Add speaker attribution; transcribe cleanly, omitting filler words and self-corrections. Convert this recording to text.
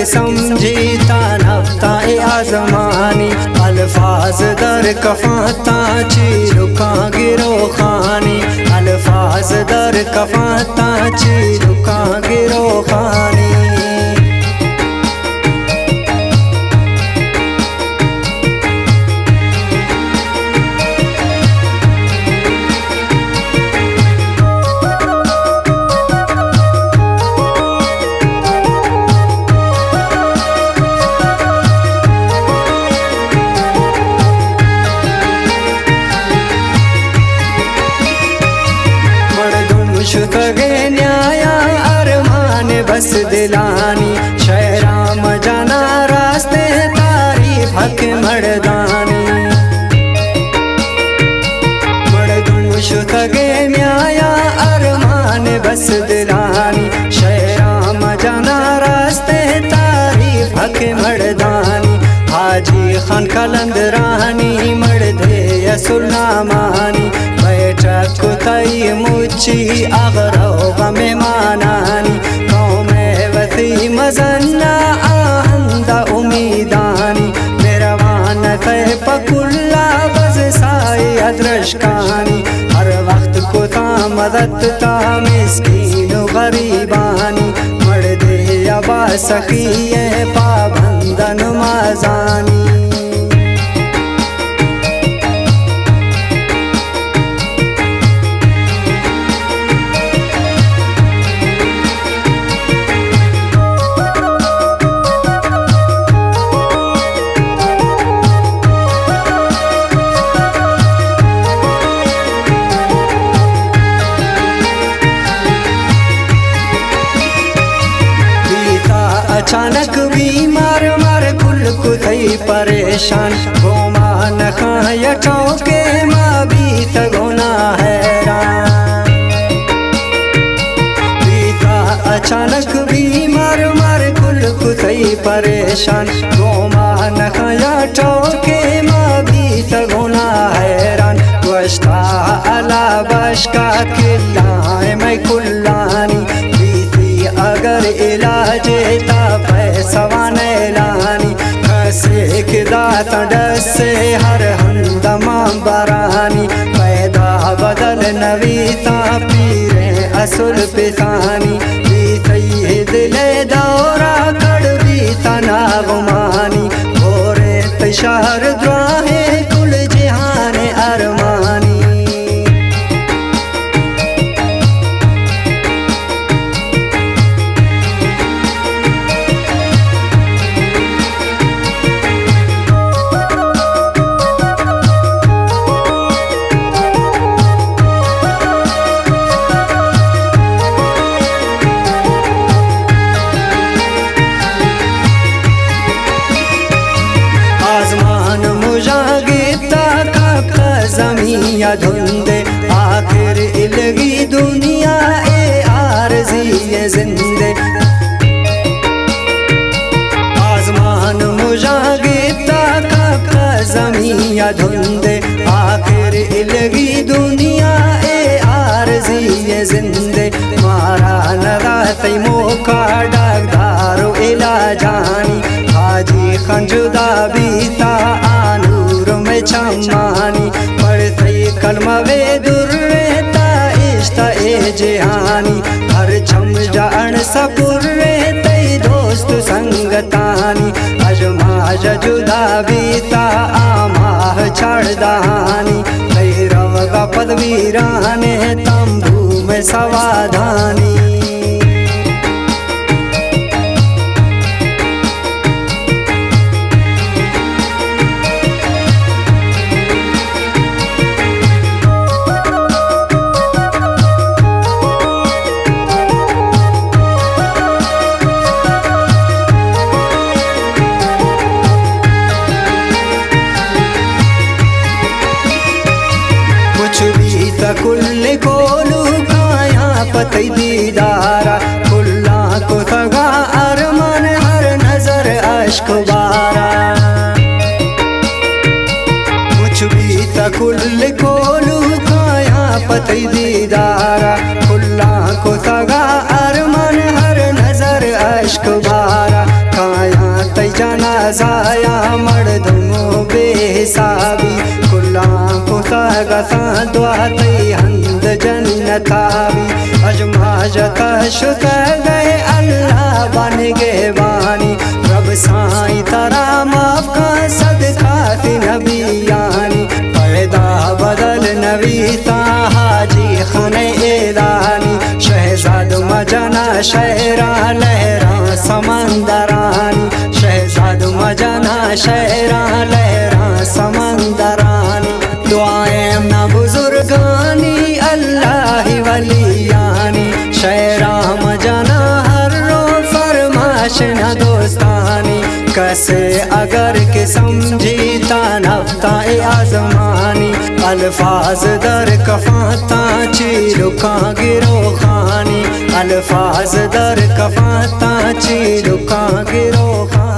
Speaker 1: समझीता नफ्ता आजमानी अल्फाज दर कफाता चीरुका गिरो खानी अल्फाज दर कफाता चीरुका गिरो खानी शुतगे न्याया अरमान बस दिलानी शहराम जाना रास्ते तारीफ हक मर्दानी मर्दुन शुतगे न्याया अरमान बस दिलानी शहराम जाना रास्ते तारीफ हक मर्दानी हाजी खान कलंदरानी मर्दे यसुल्लामानी बैठक तई मुची अगरो गमे मानानी कौमे वती मजन्ना आहंदा उमीदानी मेरवान तय पकुल्ला बज साई अदरशकानी हर वक्त को ता मदद ता मिस्कीन गरीबानी मर्दे अबा सखिए पाबंदन माजानी अचानक बीमार मार कुल कुथई परेशान गोमा न खाया चौके माँ बीत गोना हैरान बीता अचानक बीमार मार कुल कुथई परेशान गोमा न खाया चौके माँ बीत गोना हैरान वस्ता अला बशका किल्लाए मैं कुल्लानी अगर इलाजे ता पैसा नैलानी खसे दात डसे हर हमदमा बरानी पैदा बदल नवीता पीरे असुल पितानी बीतई दिले दौरा कड़वी तना गुमानी भोरे तशार द्राहे कुल जहान अरमानी जमिया धुंधे आखिर इलगी दुनिया ए आरज़ी जिंदे आजमान मुजागिता का जमिया धुंधे आखिर इलगी दुनिया ए आरज़ी जिंदे मारा नराती मौका डागदारो इला जानी हाजी खंजुदा बीता आनूर में चमानी कलमा वे दुर्रेता इश्ता ए जहानी हर छम जान सपुर्रे तई दोस्त संगतानी अजमाज जुदा बीता आमाह छड़दानी तई रवगा पदवीराने तंबू में सवाधानी कुल कोलू काया पतई दीदारा कुल्ला को सगा अरमान हर नजर अश्क बारा कुछ भी तकुल कोलू काया पतई दीदारा कुल्ला को सगा अरमान हर नजर अश्क बारा अजमाजत शुक गए अल्लाह बन गए बानी रब साईं तरा माफ का सदका थी नबी यानी पैदा बदल नबी ता हाजी खने एदानी शहजाद मजना शहरा लहरा समंदरानी शहजाद मजना शहरा लहरा समंदरानी दुआएं न बुजुर्गानी अल्लाह वलियानी शहरा मजना हर रो फरमाश न दोस्तानी कैसे अगर के समझीता नफ्ता आजमानी अल्फाज दर कफाता चीरुका गिरो खानी अल्फाज दर कफाता चीरुका गिरो खानी।